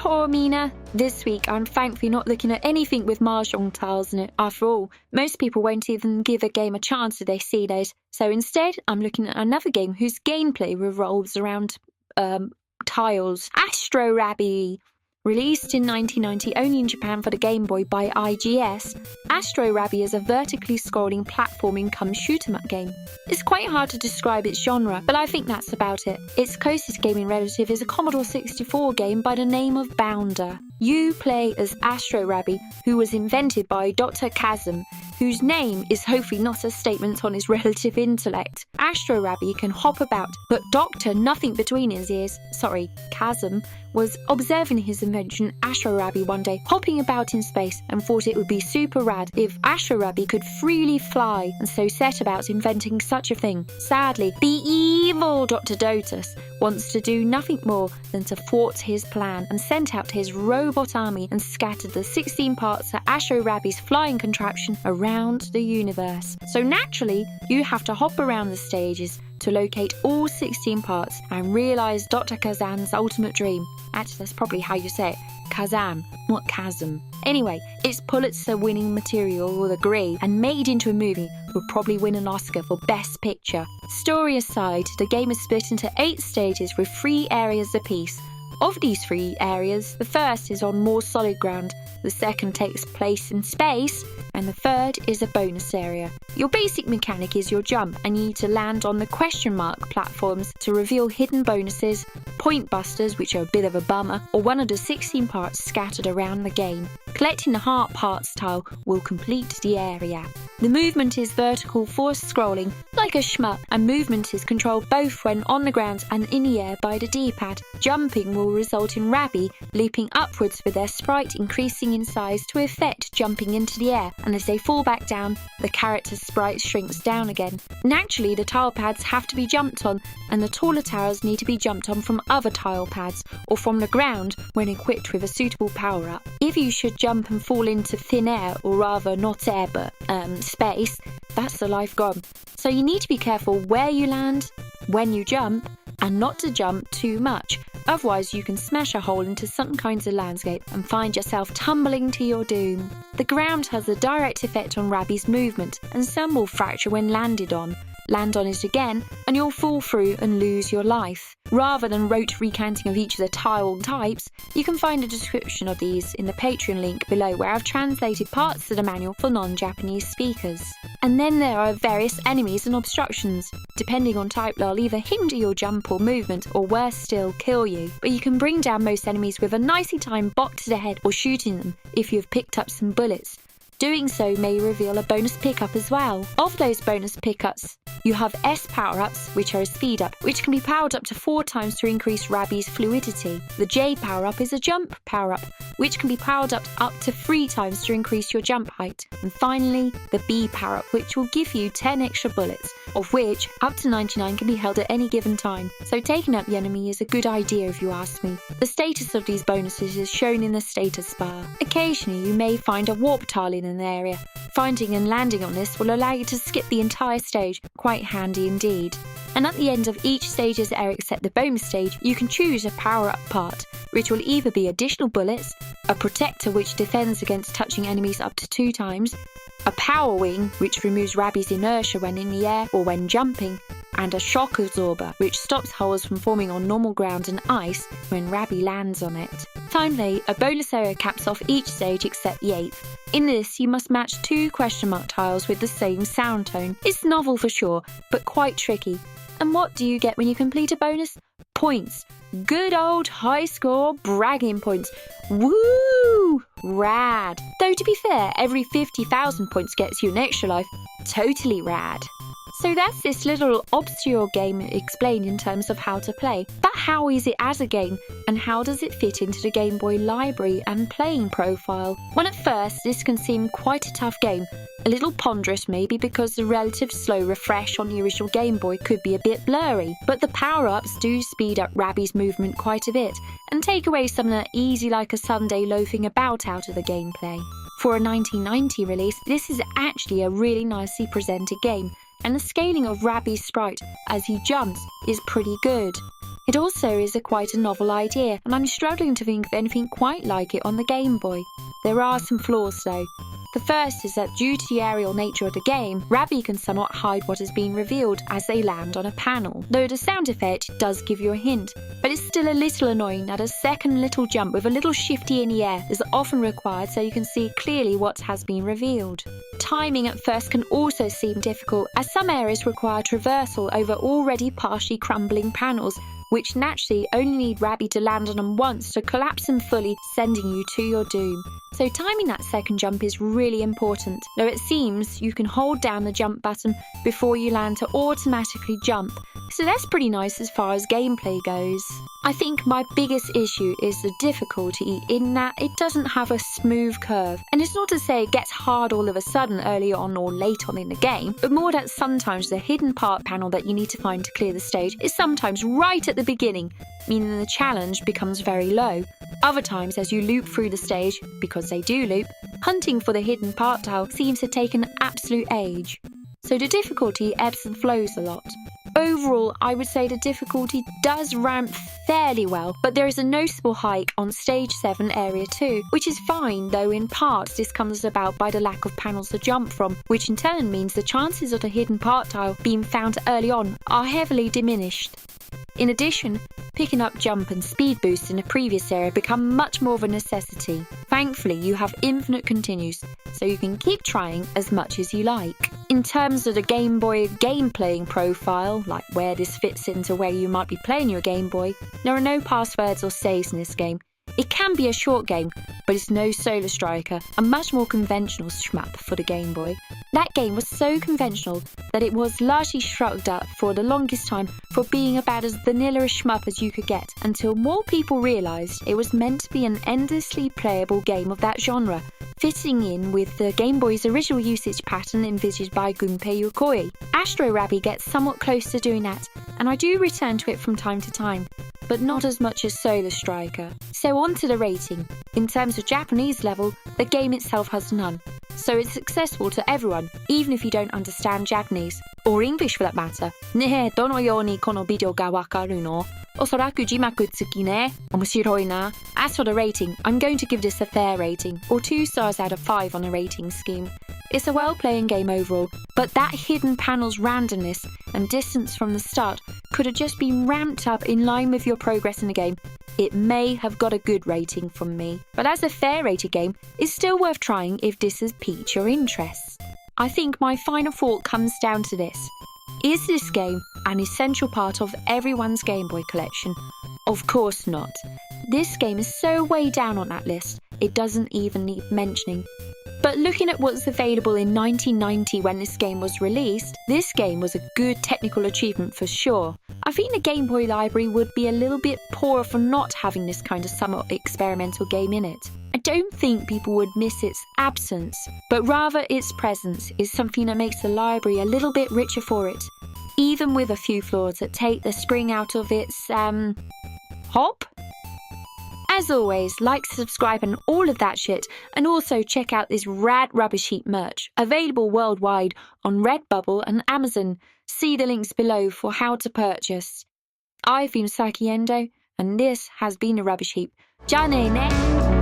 Yahoo, Mina! This week I'm thankfully not looking at anything with mahjong tiles in it. After all, most people won't even give a game a chance if they see those. So instead, I'm looking at another game whose gameplay revolves around tiles. Astro Rabby! Released in 1990 only in Japan for the Game Boy by IGS, Astro Rabby is a vertically scrolling platforming cum shoot-'em-up game. It's quite hard to describe its genre, but I think that's about it. Its closest gaming relative is a Commodore 64 game by the name of Bounder. You play as Astro Rabby, who was invented by Dr. Kazam, whose name is hopefully not a statement on his relative intellect. Astro Rabby can hop about, but Doctor Nothing Between His Ears, Kazam, was observing his invention Astro Rabby one day, hopping about in space, and thought it would be super rad if Astro Rabby could freely fly, and so set about inventing such a thing. Sadly, the evil Dr. Dotas wants to do nothing more than to thwart his plan, and sent out his robot army and scattered the 16 parts of Astro Rabby's flying contraption around the universe. So naturally, you have to hop around the stages to locate all 16 parts and realise Dr. Kazam's ultimate dream. Actually, that's probably how you say it. Kazam, not Kazam. Anyway, it's Pulitzer-winning material will agree, and made into a movie would probably win an Oscar for Best Picture. Story aside, the game is split into 8 stages with 3 areas apiece. Of these 3 areas, the first is on more solid ground, the second takes place in space, and the third is a bonus area. Your basic mechanic is your jump, and you need to land on the question mark platforms to reveal hidden bonuses, point busters, which are a bit of a bummer, or one of the 16 parts scattered around the game. Collecting the heart parts tile will complete the area. The movement is vertical force scrolling, like a shmup, and movement is controlled both when on the ground and in the air by the D-pad. Jumping will result in Rabby leaping upwards with their sprite increasing in size to effect jumping into the air, and as they fall back down, the character's sprite shrinks down again. Naturally, the tile pads have to be jumped on, and the taller towers need to be jumped on from other tile pads, or from the ground when equipped with a suitable power-up. If you should jump and fall into thin air, or rather not air but space, that's the life gone. So you need to be careful where you land, when you jump, and not to jump too much. Otherwise you can smash a hole into some kinds of landscape and find yourself tumbling to your doom. The ground has a direct effect on Rabby's movement, and some will fracture when landed on. Land on it again, and you'll fall through and lose your life. Rather than rote recounting of each of the tile types, you can find a description of these in the Patreon link below, where I've translated parts of the manual for non-Japanese speakers. And then there are various enemies and obstructions. Depending on type, they'll either hinder your jump or movement, or worse still, kill you. But you can bring down most enemies with a nicely timed bot to the head or shooting them if you've picked up some bullets. Doing so may reveal a bonus pickup as well. Of those bonus pickups, you have S power-ups, which are a speed up, which can be powered up to 4 times to increase Rabby's fluidity. The J power-up is a jump power-up, which can be powered up to 3 times to increase your jump height. And finally, the B power-up, which will give you 10 extra bullets, of which up to 99 can be held at any given time. So taking out the enemy is a good idea if you ask me. The status of these bonuses is shown in the status bar. Occasionally you may find a warp tile in an area. Finding and landing on this will allow you to skip the entire stage, quite handy indeed. And at the end of each stage's area except the bonus stage, you can choose a power-up part, which will either be additional bullets, a protector which defends against touching enemies up to 2 times, a power wing which removes Rabby's inertia when in the air or when jumping, and a shock absorber which stops holes from forming on normal ground and ice when Rabby lands on it. Finally, a bonus area caps off each stage except the 8th. In this, you must match 2 question mark tiles with the same sound tone. It's novel for sure, but quite tricky. And what do you get when you complete a bonus? Points. Good old high score bragging points. Woo! Rad. Though to be fair, every 50,000 points gets you an extra life. Totally rad. So that's this little obscure game explained in terms of how to play. But how is it as a game, and how does it fit into the Game Boy library and playing profile? Well, at first, this can seem quite a tough game. A little ponderous maybe because the relative slow refresh on the original Game Boy could be a bit blurry. But the power-ups do speed up Rabby's movement quite a bit, and take away some of the easy like a Sunday loafing about out of the gameplay. For a 1990 release, this is actually a really nicely presented game, and the scaling of Rabby's sprite as he jumps is pretty good. It also is quite a novel idea, and I'm struggling to think of anything quite like it on the Game Boy. There are some flaws though. The first is that due to the aerial nature of the game, Rabby can somewhat hide what is being revealed as they land on a panel, though the sound effect does give you a hint, but it's still a little annoying that a second little jump with a little shifty in the air is often required so you can see clearly what has been revealed. Timing at first can also seem difficult, as some areas require traversal over already partially crumbling panels, which naturally only need Rabby to land on them once to collapse them fully, sending you to your doom. So timing that second jump is really important, though it seems you can hold down the jump button before you land to automatically jump, so that's pretty nice as far as gameplay goes. I think my biggest issue is the difficulty in that it doesn't have a smooth curve, and it's not to say it gets hard all of a sudden early on or late on in the game, but more that sometimes the hidden part panel that you need to find to clear the stage is sometimes right at the beginning, meaning the challenge becomes very low. Other times, as you loop through the stage, because they do loop, hunting for the hidden part tile seems to take an absolute age. So the difficulty ebbs and flows a lot. Overall, I would say the difficulty does ramp fairly well, but there is a noticeable hike on Stage 7 Area 2, which is fine, though in parts this comes about by the lack of panels to jump from, which in turn means the chances of the hidden part tile being found early on are heavily diminished. In addition, picking up jump and speed boosts in the previous area become much more of a necessity. Thankfully, you have infinite continues, so you can keep trying as much as you like. In terms of the Game Boy game-playing profile, like where this fits into where you might be playing your Game Boy, there are no passwords or saves in this game. It can be a short game, but it's no Solar Striker, a much more conventional shmup for the Game Boy. That game was so conventional that it was largely shrugged up for the longest time for being about as vanilla a shmup as you could get, until more people realised it was meant to be an endlessly playable game of that genre, fitting in with the Game Boy's original usage pattern envisaged by Gunpei Yokoi. Astro Rabby gets somewhat close to doing that, and I do return to it from time to time, but not as much as Solar Striker. So on to the rating. In terms of Japanese level, the game itself has none, so it's accessible to everyone, even if you don't understand Japanese, or English for that matter. ねえ、どのようにこのビデオがわかるの? おそらく字幕付きね。面白いな。As for the rating, I'm going to give this a fair rating, or 2 stars out of 5 on a rating scheme. It's a well-playing game overall, but that hidden panel's randomness and distance from the start could have just been ramped up in line with your progress in the game. It may have got a good rating from me, but as a fair rated game, it's still worth trying if this has piqued your interest. I think my final thought comes down to this. Is this game an essential part of everyone's Game Boy collection? Of course not. This game is so way down on that list, it doesn't even need mentioning. But looking at what's available in 1990 when this game was released, this game was a good technical achievement for sure. I think the Game Boy library would be a little bit poorer for not having this kind of somewhat experimental game in it. I don't think people would miss its absence, but rather its presence is something that makes the library a little bit richer for it, even with a few flaws that take the spring out of its, hop? As always, like, subscribe and all of that shit, and also check out this rad Rubbish Heap merch, available worldwide on Redbubble and Amazon. See the links below for how to purchase. I've been Saki Endo, and this has been a Rubbish Heap. Ja ne ne!